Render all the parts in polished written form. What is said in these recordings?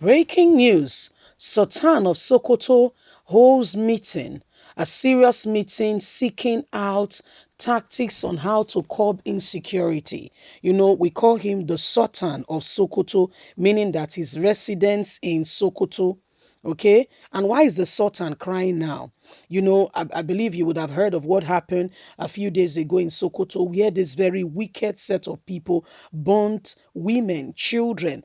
Breaking news. Sultan of Sokoto holds meeting, a serious meeting seeking out tactics on how to curb insecurity. We call him the Sultan of Sokoto, meaning that his residence in Sokoto. Okay. And why is the Sultan crying now? I believe you would have heard of what happened a few days ago in Sokoto, where this very wicked set of people burnt women, children,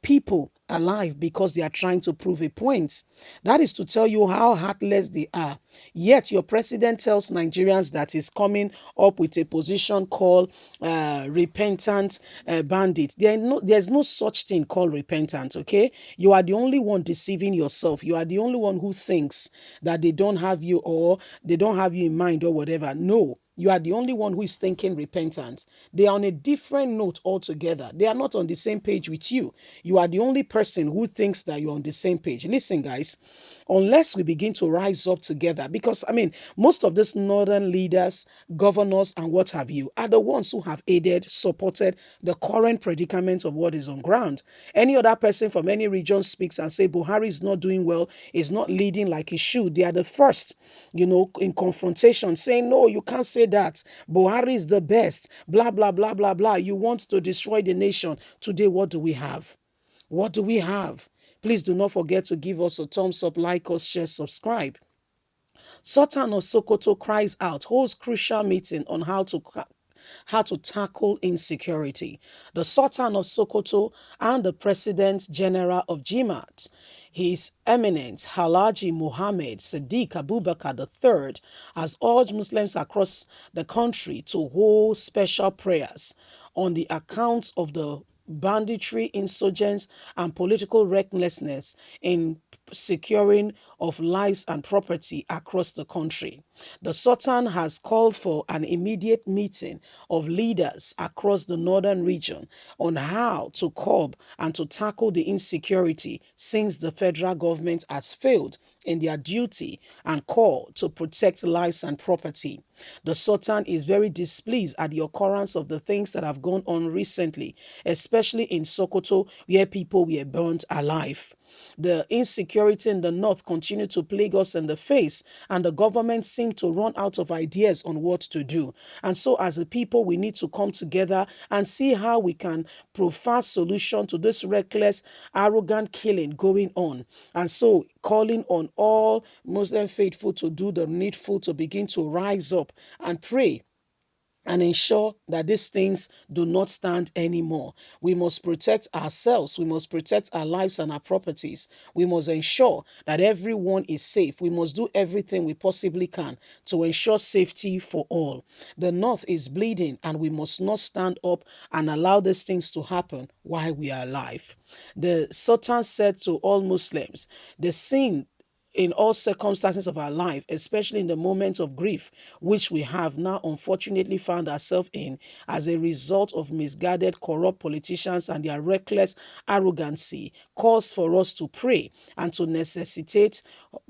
people alive because they are trying to prove a point. That is to tell you how heartless they are. Yet your president tells Nigerians that he's coming up with a position called repentant bandit. There's no such thing called repentant, okay? You are the only one deceiving yourself. You are the only one who thinks that they don't have you or they don't have you in mind or whatever. No, you are the only one who is thinking repentance. They are on a different note altogether. They are not on the same page with you. You are the only person who thinks that you're on the same page. Listen, guys, unless we begin to rise up together, because I mean, most of these northern leaders, governors, and what have you, are the ones who have aided, supported the current predicament of what is on ground. Any other person from any region speaks and say Buhari is not doing well, is not leading like he should. They are the first, in confrontation, saying, no, you can't say that. Buhari is the best. Blah, blah, blah, blah, blah. You want to destroy the nation. Today, what do we have? What do we have? Please do not forget to give us a thumbs up, like us, share, subscribe. Sultan of Sokoto cries out, holds crucial meeting on how to tackle insecurity. The Sultan of Sokoto and the President General of Jemaat, His Eminence Halaji Muhammad Sadiq Abubakar III, has urged Muslims across the country to hold special prayers on the account of the banditry, insurgents, and political recklessness in securing of lives and property across the country. The Sultan has called for an immediate meeting of leaders across the northern region on how to curb and to tackle the insecurity since the federal government has failed in their duty and call to protect lives and property. The Sultan is very displeased at the occurrence of the things that have gone on recently, especially in Sokoto, where people were burnt alive. The insecurity in the north continue to plague us in the face, and the government seem to run out of ideas on what to do. And so, as a people, we need to come together and see how we can provide solution to this reckless, arrogant killing going on. And so, calling on all Muslim faithful to do the needful to begin to rise up and pray and ensure that these things do not stand anymore. We must protect ourselves. We must protect our lives and our properties. We must ensure that everyone is safe. We must do everything we possibly can to ensure safety for all. The North is bleeding, and we must not stand up and allow these things to happen while we are alive. The Sultan said to all Muslims, the sin in all circumstances of our life, especially in the moment of grief, which we have now unfortunately found ourselves in as a result of misguided, corrupt politicians and their reckless arrogancy, calls for us to pray and to necessitate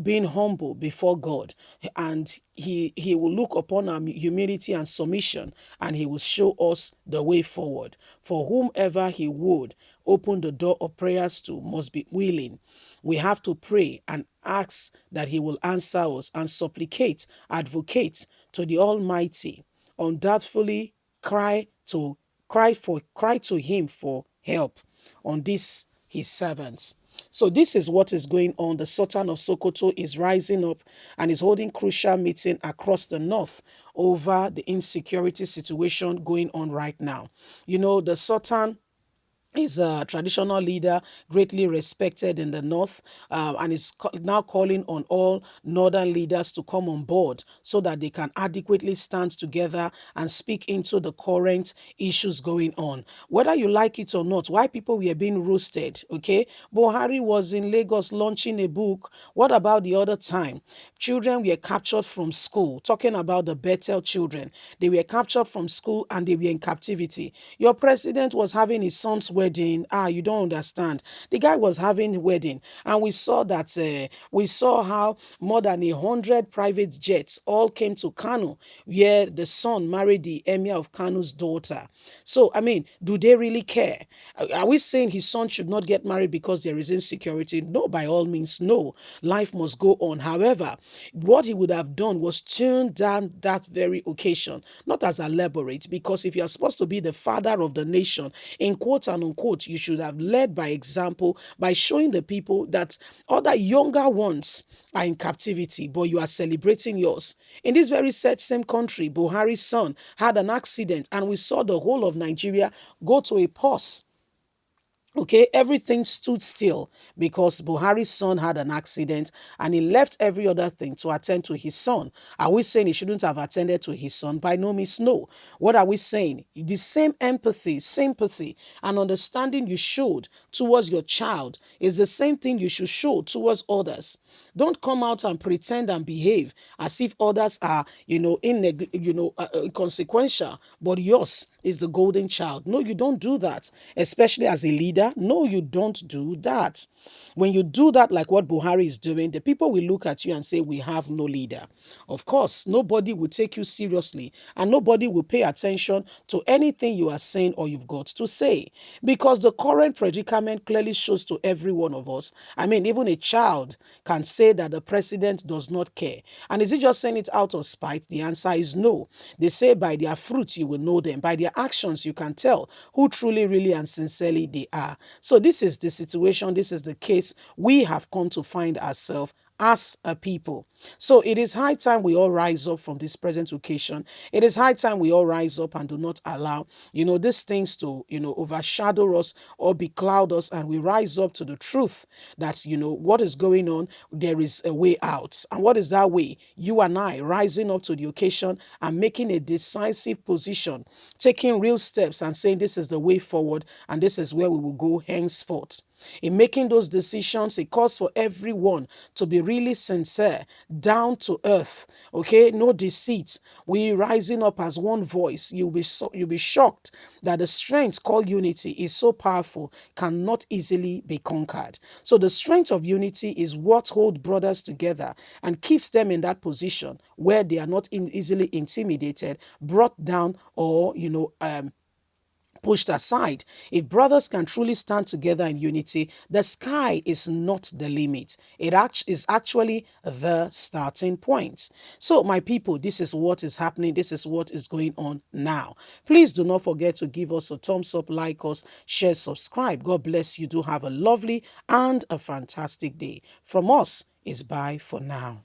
being humble before God. And he will look upon our humility and submission, and he will show us the way forward. For whomever he would open the door of prayers to must be willing. We have to pray and ask that he will answer us and supplicate, advocate to the Almighty, undoubtedly cry to him for help on this his servants. So this is what is going on. The Sultan of Sokoto is rising up and is holding crucial meeting across the north over the insecurity situation going on right now. The Sultan is a traditional leader, greatly respected in the north, and is now calling on all northern leaders to come on board so that they can adequately stand together and speak into the current issues going on. Whether you like it or not, why people were being roasted, okay? Buhari was in Lagos launching a book. What about the other time? Children were captured from school, talking about the Bethel children. They were captured from school and they were in captivity. Your president was having his son's wedding wedding. You don't understand. The guy was having wedding, and we saw that we saw how more than 100 private jets all came to Kano, where the son married the emir of Kano's daughter. So, I mean, do they really care? Are we saying his son should not get married because there is insecurity? No, by all means, no. Life must go on. However, what he would have done was turn down that very occasion, not as elaborate, because if you're supposed to be the father of the nation, in quote and unquote, you should have led by example by showing the people that other younger ones are in captivity, but you are celebrating yours. In this very same country, Buhari's son had an accident, and we saw the whole of Nigeria go to a pause. Okay, everything stood still because Buhari's son had an accident and he left every other thing to attend to his son. Are we saying he shouldn't have attended to his son? By no means, no. What are we saying? The same empathy, sympathy, and understanding you showed towards your child is the same thing you should show towards others. Don't come out and pretend and behave as if others are, inconsequential, but yours is the golden child. No, you don't do that, especially as a leader. No, you don't do that. When you do that, like what Buhari is doing, the people will look at you and say, we have no leader. Of course, nobody will take you seriously and nobody will pay attention to anything you are saying or you've got to say, because the current predicament clearly shows to every one of us. I mean, even a child can say that the president does not care. And is he just saying it out of spite? The answer is no. They say by their fruits you will know them. By their actions you can tell who truly, really, and sincerely they are. So this is the situation. This is the case we have come to find ourselves as a people. So it is high time we all rise up from this present occasion. It is high time we all rise up and do not allow, these things to, overshadow us or becloud us, and we rise up to the truth that, what is going on, there is a way out. And what is that way? You and I rising up to the occasion and making a decisive position, taking real steps and saying this is the way forward and this is where we will go henceforth. In making those decisions, it calls for everyone to be really sincere, down to earth. Okay, no deceit. We rising up as one voice. You'll be shocked that the strength called unity is so powerful, cannot easily be conquered. So the strength of unity is what holds brothers together and keeps them in that position where they are not easily intimidated, brought down, or pushed aside. If brothers can truly stand together in unity, the sky is not the limit. It is actually the starting point. So, my people, this is what is happening. This is what is going on now. Please do not forget to give us a thumbs up, like us, share, subscribe. God bless you. Do have a lovely and a fantastic day. From us is bye for now.